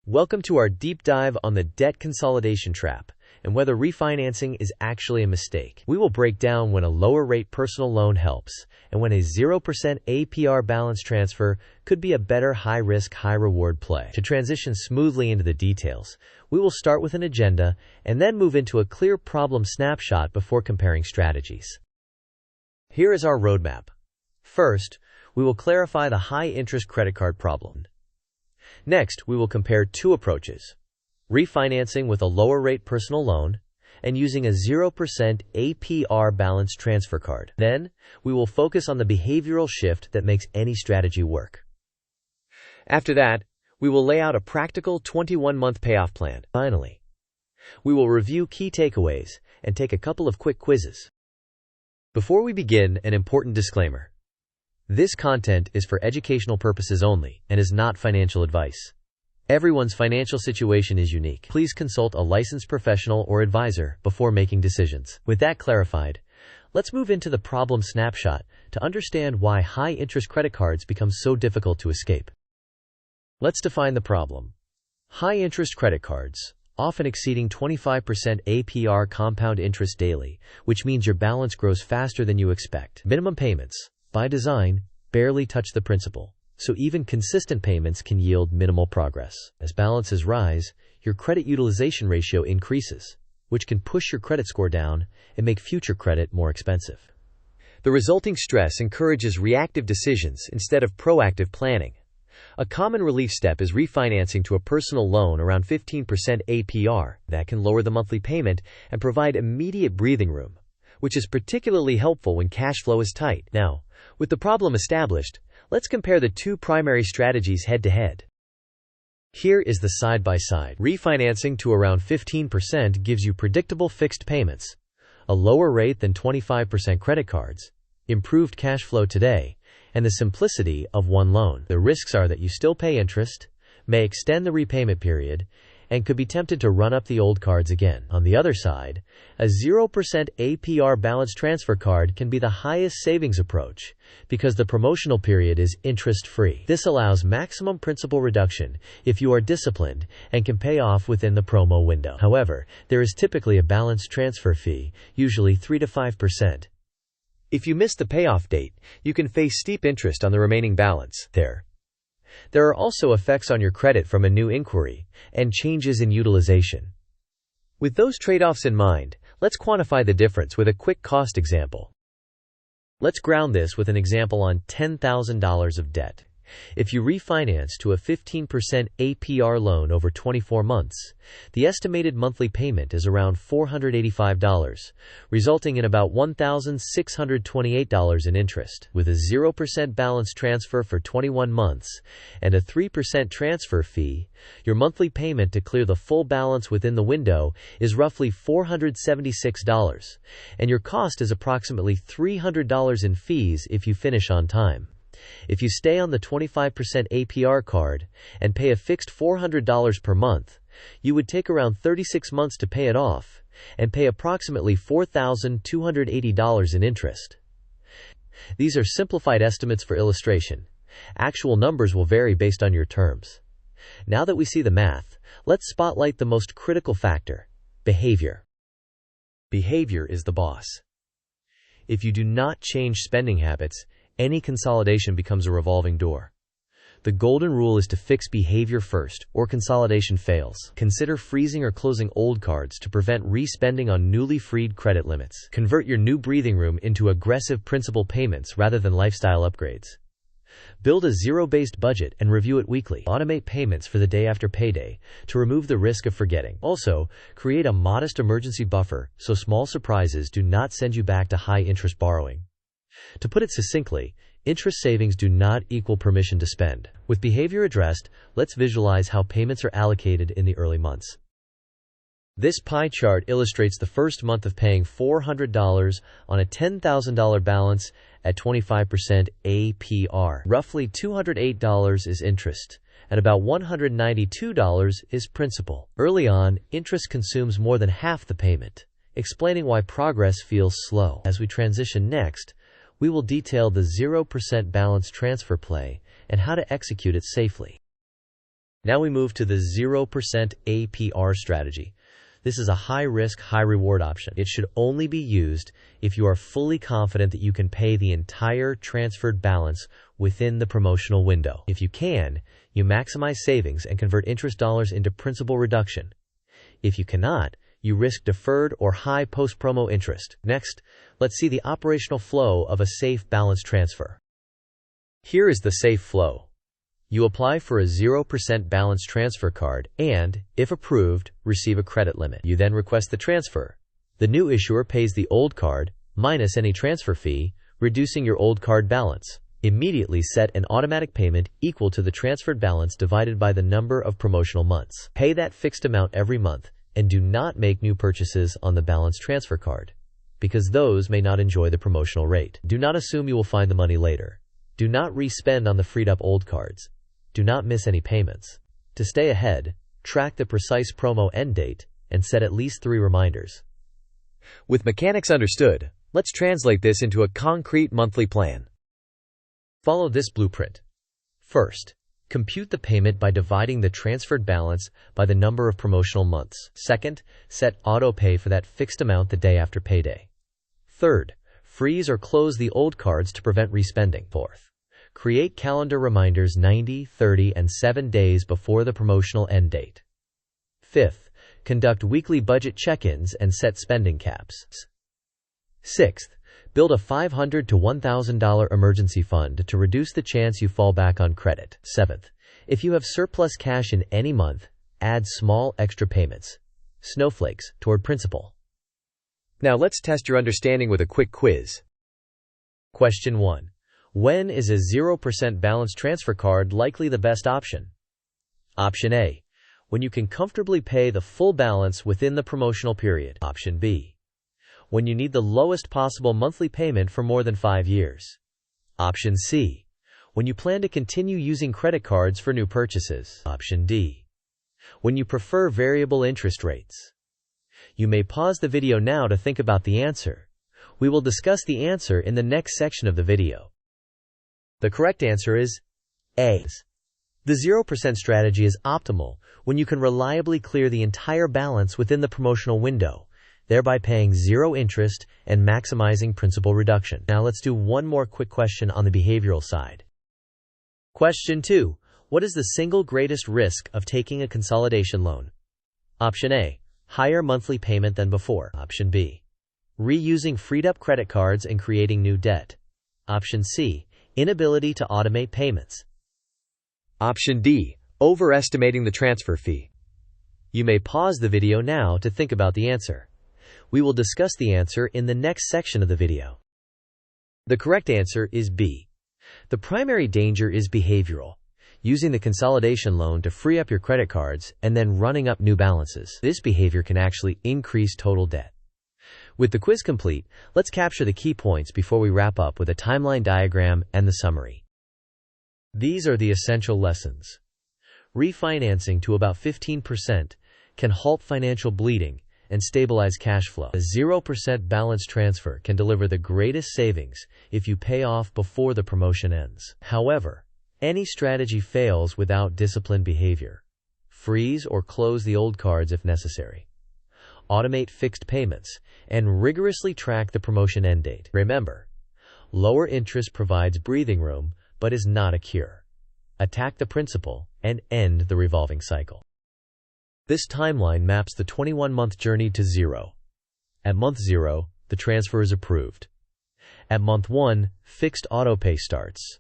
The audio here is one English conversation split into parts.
Welcome to our deep dive on the debt consolidation trap and whether refinancing is actually a mistake. We will break down when a lower rate personal loan helps and when a 0% APR balance transfer could be a better high-risk, high-reward play. To transition smoothly into the details, we will start with an agenda and then move into a clear problem snapshot before comparing strategies. Here is our roadmap. First, we will clarify the high-interest credit card problem. Next, we will compare two approaches: refinancing with a lower rate personal loan and using a 0% APR balance transfer card. Then, we will focus on the behavioral shift that makes any strategy work. After that, we will lay out a practical 21-month payoff plan. Finally, we will review key takeaways and take a couple of quick quizzes. Before we begin, an important disclaimer. This content is for educational purposes only and is not financial advice. Everyone's financial situation is unique. Please consult a licensed professional or advisor before making decisions. With that clarified, let's move into the problem snapshot to understand why high-interest credit cards become so difficult to escape. Let's define the problem. High-interest credit cards, often exceeding 25% APR compound interest daily, which means your balance grows faster than you expect. Minimum payments, by design, barely touch the principal, so even consistent payments can yield minimal progress. As balances rise, your credit utilization ratio increases, which can push your credit score down and make future credit more expensive. The resulting stress encourages reactive decisions instead of proactive planning. A common relief step is refinancing to a personal loan around 15% APR. That can lower the monthly payment and provide immediate breathing room, which is particularly helpful when cash flow is tight. Now, with the problem established, let's compare the two primary strategies head-to-head. Here is the side-by-side. Refinancing to around 15% gives you predictable fixed payments, a lower rate than 25% credit cards, improved cash flow today, and the simplicity of one loan. The risks are that you still pay interest, may extend the repayment period, and could be tempted to run up the old cards again. On the other side, a 0% APR balance transfer card can be the highest savings approach because the promotional period is interest-free. This allows maximum principal reduction if you are disciplined and can pay off within the promo window. However, there is typically a balance transfer fee, usually 3 to 5%. If you miss the payoff date, you can face steep interest on the remaining balance. There are also effects on your credit from a new inquiry and changes in utilization. With those trade-offs in mind, let's quantify the difference with a quick cost example. Let's ground this with an example on $10,000 of debt. If you refinance to a 15% APR loan over 24 months, the estimated monthly payment is around $485, resulting in about $1,628 in interest. With a 0% balance transfer for 21 months and a 3% transfer fee, your monthly payment to clear the full balance within the window is roughly $476, and your cost is approximately $300 in fees if you finish on time. If you stay on the 25% APR card and pay a fixed $400 per month, you would take around 36 months to pay it off and pay approximately $4,280 in interest. These are simplified estimates for illustration. Actual numbers will vary based on your terms. Now that we see the math, let's spotlight the most critical factor: behavior. Behavior is the boss. If you do not change spending habits, any consolidation becomes a revolving door. The golden rule is to fix behavior first, or consolidation fails. Consider freezing or closing old cards to prevent re-spending on newly freed credit limits. Convert your new breathing room into aggressive principal payments rather than lifestyle upgrades. Build a zero-based budget and review it weekly. Automate payments for the day after payday to remove the risk of forgetting. Also, create a modest emergency buffer so small surprises do not send you back to high-interest borrowing. To put it succinctly, interest savings do not equal permission to spend. With behavior addressed, let's visualize how payments are allocated in the early months. This pie chart illustrates the first month of paying $400 on a $10,000 balance at 25% APR. Roughly $208 is interest, and about $192 is principal. Early on, interest consumes more than half the payment, explaining why progress feels slow. As we transition next, we will detail the 0% balance transfer play and how to execute it safely. Now we move to the 0% APR strategy. This is a high-risk, high-reward option. It should only be used if you are fully confident that you can pay the entire transferred balance within the promotional window. If you can, you maximize savings and convert interest dollars into principal reduction. If you cannot, you risk deferred or high post-promo interest. Next, let's see the operational flow of a safe balance transfer. Here is the safe flow. You apply for a 0% balance transfer card and, if approved, receive a credit limit. You then request the transfer. The new issuer pays the old card, minus any transfer fee, reducing your old card balance. Immediately set an automatic payment equal to the transferred balance divided by the number of promotional months. Pay that fixed amount every month and do not make new purchases on the balance transfer card, because those may not enjoy the promotional rate. Do not assume you will find the money later. Do not re-spend on the freed-up old cards. Do not miss any payments. To stay ahead, track the precise promo end date and set at least 3 reminders. With mechanics understood, let's translate this into a concrete monthly plan. Follow this blueprint. First, compute the payment by dividing the transferred balance by the number of promotional months. Second, set auto pay for that fixed amount the day after payday. Third, freeze or close the old cards to prevent respending. Fourth, create calendar reminders 90, 30, and 7 days before the promotional end date. Fifth, conduct weekly budget check-ins and set spending caps. Sixth, build a $500 to $1,000 emergency fund to reduce the chance you fall back on credit. Seventh, if you have surplus cash in any month, add small extra payments, snowflakes, toward principal. Now let's test your understanding with a quick quiz. Question 1. When is a 0% balance transfer card likely the best option? Option A. When you can comfortably pay the full balance within the promotional period. Option B. When you need the lowest possible monthly payment for more than 5 years. Option C. When you plan to continue using credit cards for new purchases. Option D. When you prefer variable interest rates. You may pause the video now to think about the answer. We will discuss the answer in the next section of the video. The correct answer is A. The 0% strategy is optimal when you can reliably clear the entire balance within the promotional window, thereby paying 0 interest and maximizing principal reduction. Now let's do one more quick question on the behavioral side. Question 2. What is the single greatest risk of taking a consolidation loan? Option A. Higher monthly payment than before. Option B. Reusing freed-up credit cards and creating new debt. Option C. Inability to automate payments. Option D. Overestimating the transfer fee. You may pause the video now to think about the answer. We will discuss the answer in the next section of the video. The correct answer is B. The primary danger is behavioral, using the consolidation loan to free up your credit cards and then running up new balances. This behavior can actually increase total debt. With the quiz complete, let's capture the key points before we wrap up with a timeline diagram and the summary. These are the essential lessons. Refinancing to about 15% can halt financial bleeding and stabilize cash flow. A 0% balance transfer can deliver the greatest savings if you pay off before the promotion ends. However, any strategy fails without disciplined behavior. Freeze or close the old cards if necessary. Automate fixed payments, and rigorously track the promotion end date. Remember, lower interest provides breathing room, but is not a cure. Attack the principal and end the revolving cycle. This timeline maps the 21-month journey to 0. At month 0, the transfer is approved. At month 1, fixed autopay starts.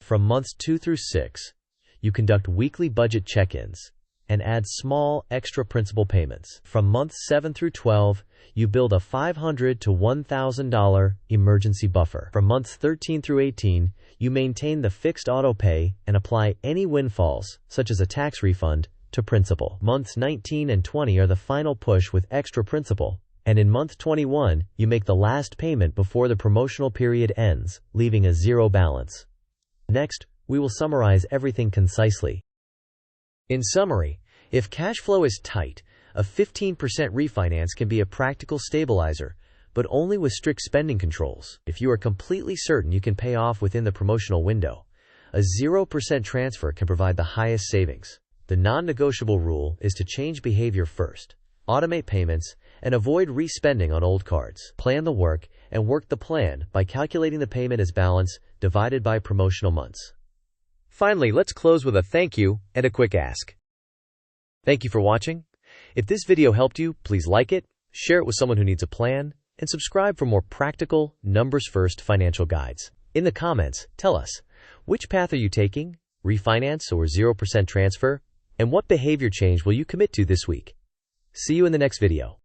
From months 2 through 6, you conduct weekly budget check-ins and add small extra principal payments. From months 7 through 12, you build a $500 to $1,000 emergency buffer. From months 13 through 18, you maintain the fixed autopay and apply any windfalls, such as a tax refund, to principal. Months 19 and 20 are the final push with extra principal, and in month 21, you make the last payment before the promotional period ends, leaving a 0 balance. Next, we will summarize everything concisely. In summary, if cash flow is tight, a 15% refinance can be a practical stabilizer, but only with strict spending controls. If you are completely certain you can pay off within the promotional window, a 0% transfer can provide the highest savings. The non-negotiable rule is to change behavior first, automate payments, and avoid re-spending on old cards. Plan the work and work the plan by calculating the payment as balance divided by promotional months. Finally, let's close with a thank you and a quick ask. Thank you for watching. If this video helped you, please like it, share it with someone who needs a plan, and subscribe for more practical, numbers-first financial guides. In the comments, tell us, which path are you taking, refinance or 0% transfer, and what behavior change will you commit to this week? See you in the next video.